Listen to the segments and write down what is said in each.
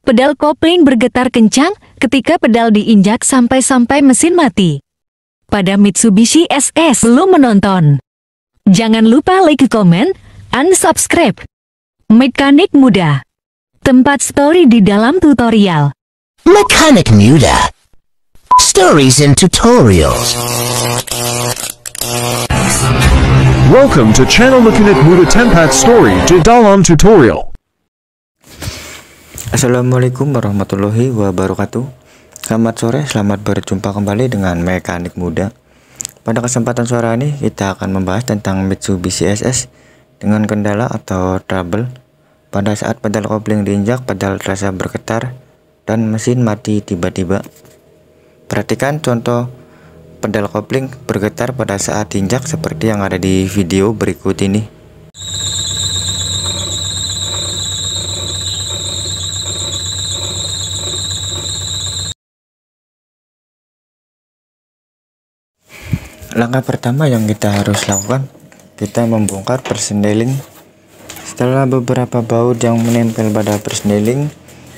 Pedal kopling bergetar kencang ketika pedal diinjak sampai mesin mati. Pada Mitsubishi SS belum menonton? Jangan lupa like, komen, and subscribe. Mekanik Muda. Tempat story di dalam tutorial. Mekanik Muda. Stories and tutorials. Welcome to channel Mekanik Muda Tempat Story di dalam tutorial. Assalamualaikum warahmatullahi wabarakatuh. Selamat sore, selamat berjumpa kembali dengan Mekanik Muda. Pada kesempatan sore ini kita akan membahas tentang Mitsubishi SS dengan kendala atau trouble pada saat pedal kopling diinjak, pedal terasa bergetar dan mesin mati tiba-tiba. Perhatikan contoh pedal kopling bergetar pada saat diinjak seperti yang ada di video berikut ini. Langkah pertama yang kita harus lakukan, kita membongkar persneling. Setelah beberapa baut yang menempel pada persneling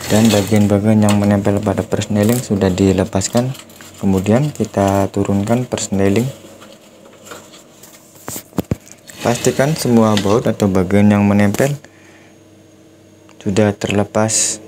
dan bagian-bagian yang menempel pada persneling sudah dilepaskan, kemudian kita turunkan persneling. Pastikan semua baut atau bagian yang menempel sudah terlepas.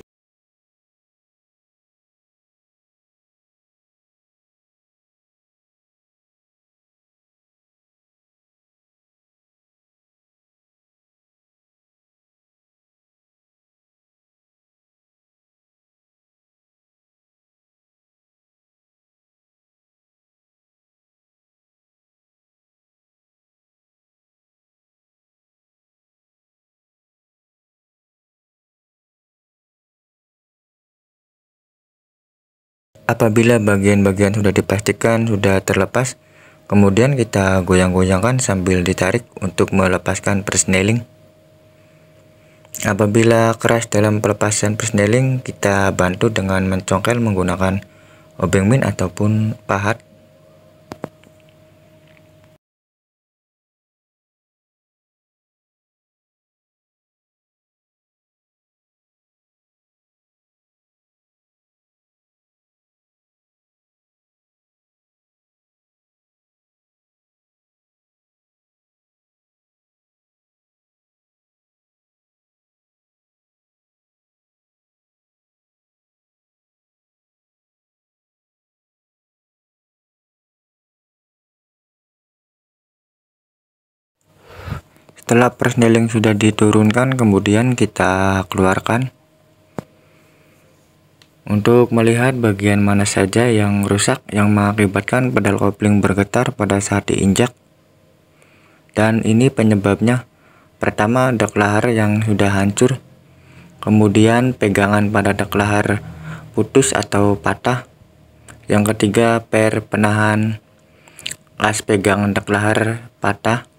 Apabila bagian-bagian sudah dipastikan sudah terlepas, kemudian kita goyang-goyangkan sambil ditarik untuk melepaskan persneling. Apabila keras dalam pelepasan persneling, kita bantu dengan mencongkel menggunakan obeng min ataupun pahat. Setelah persneling sudah diturunkan, kemudian kita keluarkan untuk melihat bagian mana saja yang rusak yang mengakibatkan pedal kopling bergetar pada saat diinjak. Dan ini penyebabnya: pertama, dak lahar yang sudah hancur, kemudian pegangan pada dak lahar putus atau patah, yang ketiga per penahan as pegangan dak lahar patah,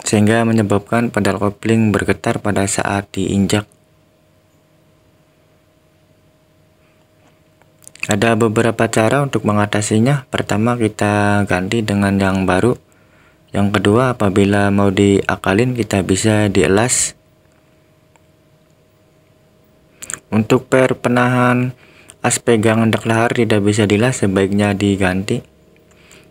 sehingga menyebabkan pedal kopling bergetar pada saat diinjak. Ada beberapa cara untuk mengatasinya. Pertama, kita ganti dengan yang baru. Yang kedua, apabila mau diakalin, kita bisa dielas. Untuk per penahan as pegangan dak lahar tidak bisa dielas, sebaiknya diganti.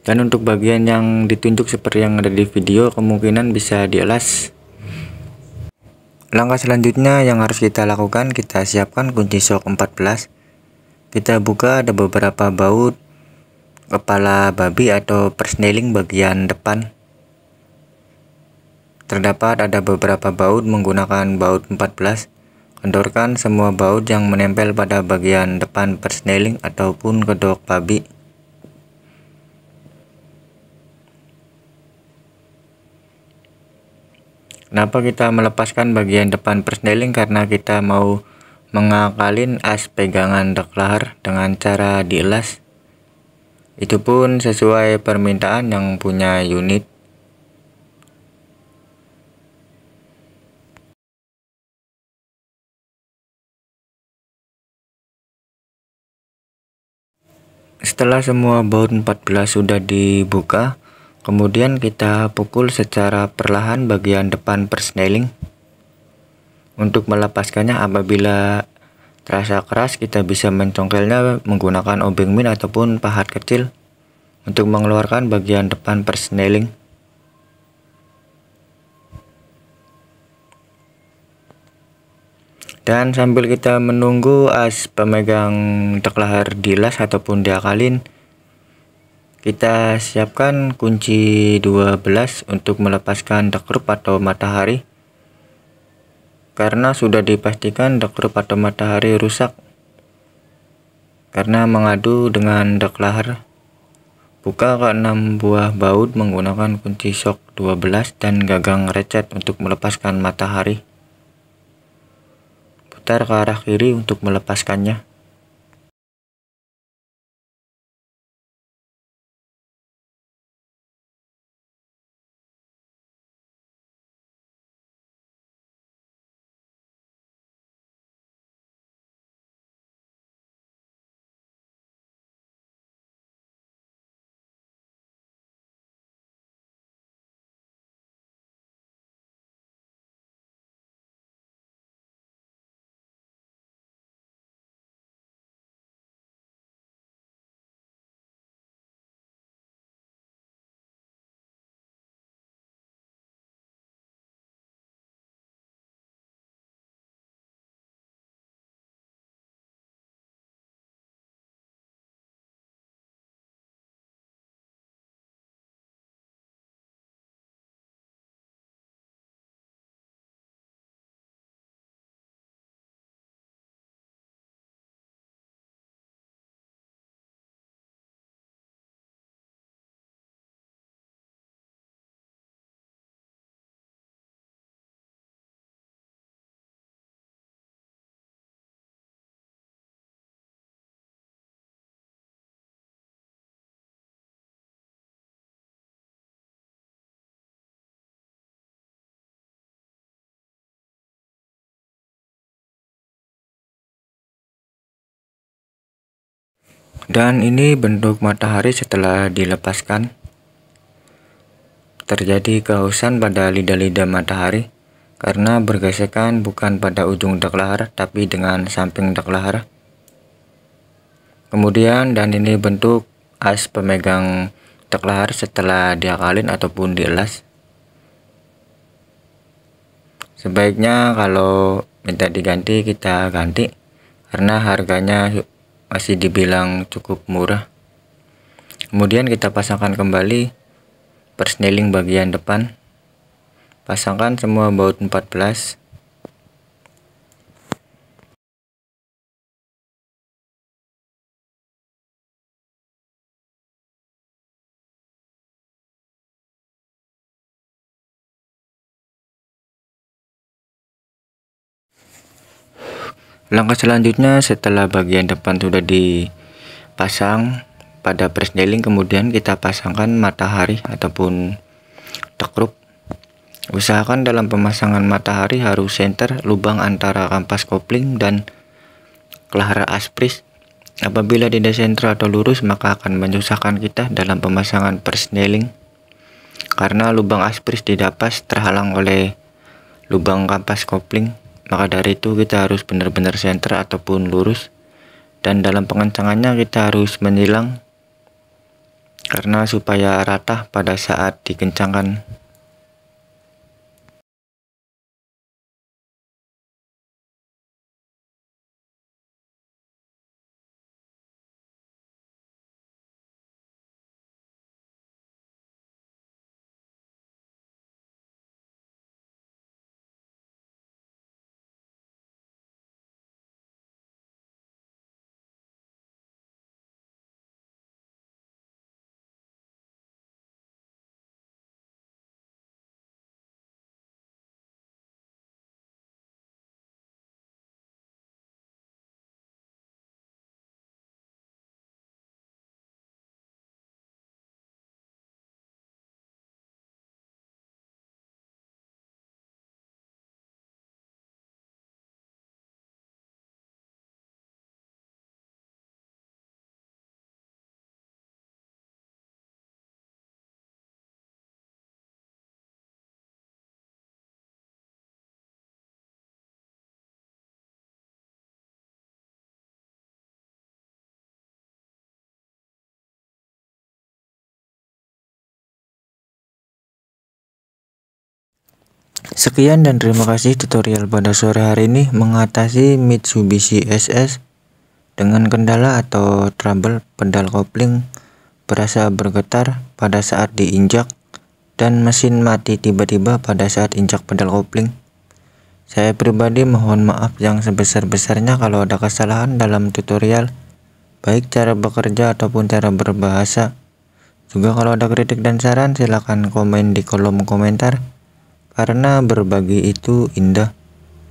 Dan untuk bagian yang ditunjuk seperti yang ada di video, kemungkinan bisa dielas. Langkah selanjutnya yang harus kita lakukan, kita siapkan kunci shock 14. Kita buka, ada beberapa baut kepala babi atau persneling bagian depan. Terdapat ada beberapa baut menggunakan baut 14. Kendorkan semua baut yang menempel pada bagian depan persneling ataupun kedok babi. Kenapa kita melepaskan bagian depan persneling? Karena kita mau mengakalin as pegangan dak lahar dengan cara dielas. Itu pun sesuai permintaan yang punya unit. Setelah semua baut 14 sudah dibuka, kemudian kita pukul secara perlahan bagian depan persneling. Untuk melepaskannya apabila terasa keras, kita bisa mencongkelnya menggunakan obeng min ataupun pahat kecil untuk mengeluarkan bagian depan persneling. Dan sambil kita menunggu as pemegang dak leher dilas ataupun diakalin, kita siapkan kunci 12 untuk melepaskan dak rup atau matahari, karena sudah dipastikan dak rup atau matahari rusak karena mengadu dengan dak leher. Buka ke-6 buah baut menggunakan kunci shock 12 dan gagang recet untuk melepaskan matahari. Putar ke arah kiri untuk melepaskannya. Dan ini bentuk matahari setelah dilepaskan. Terjadi kehausan pada lidah-lidah matahari karena bergesekan bukan pada ujung dak leher tapi dengan samping dak leher. Kemudian dan ini bentuk as pemegang dak leher setelah diakalin ataupun dielas. Sebaiknya kalau minta diganti kita ganti karena harganya masih dibilang cukup murah. Kemudian kita pasangkan kembali persneling bagian depan. Pasangkan semua baut 14. Langkah selanjutnya setelah bagian depan sudah dipasang pada persneling, kemudian kita pasangkan matahari ataupun dak rup. Usahakan dalam pemasangan matahari harus center lubang antara kampas kopling dan leher aspris. Apabila tidak center atau lurus maka akan menyusahkan kita dalam pemasangan persneling karena lubang aspris tidak pas terhalang oleh lubang kampas kopling. Maka dari itu kita harus benar-benar center ataupun lurus, dan dalam pengencangannya kita harus menyilang karena supaya rata pada saat dikencangkan. Sekian dan terima kasih tutorial pada sore hari ini mengatasi Mitsubishi SS dengan kendala atau trouble pedal kopling berasa bergetar pada saat diinjak dan mesin mati tiba-tiba pada saat injak pedal kopling. Saya pribadi mohon maaf yang sebesar-besarnya kalau ada kesalahan dalam tutorial, baik cara bekerja ataupun cara berbahasa. Juga kalau ada kritik dan saran silahkan komen di kolom komentar, karena berbagi itu indah.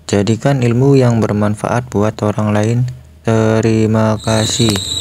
Jadikan ilmu yang bermanfaat buat orang lain. Terima kasih.